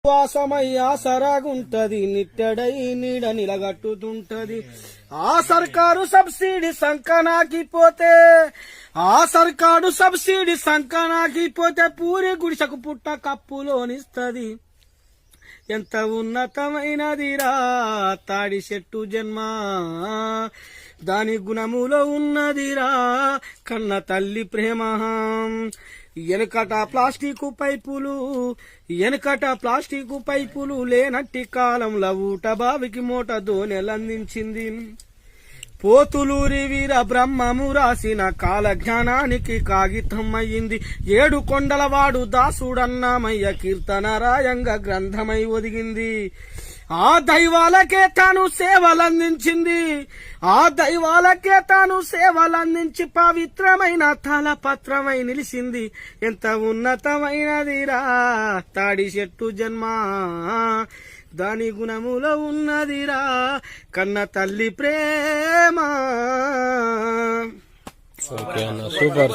వాసమై ఆసరాగుంటది నిట్టెడై నీడ నిలగట్టుతుంటది. ఆ సర్కారు సబ్సిడీ సంకనాకిపోతే పూరి గుడిసెకు పుట్ట కప్పులోనిస్తది. ఎంత ఉన్నతమైనదిరా తాడి చెట్టు జన్మ, దాని గుణములో ఉన్నదిరా కన్న తల్లి ప్రేమ. వెనకట ప్లాస్టిక్ పైపులు లేనట్టి కాలంలో ఊట బావికి మోట దోనెలందించింది. పోతులూరి వీర బ్రహ్మము రాసిన కాలజ్ఞానానికి కాగితం అయ్యింది. 7 కొండలవాడు దాసుడన్నామయ్య కీర్తన రాయంగా గ్రంథమై ఒదిగింది. ఆ దైవాలకే తాను సేవలందించి పవిత్రమైన తాళపత్రమై నిలిచింది. ఎంత ఉన్నతమైనదిరా తాడి చెట్టు జన్మ, దాని గుణములో ఉన్నదిరా కన్న తల్లి ప్రేమ. సూపర్.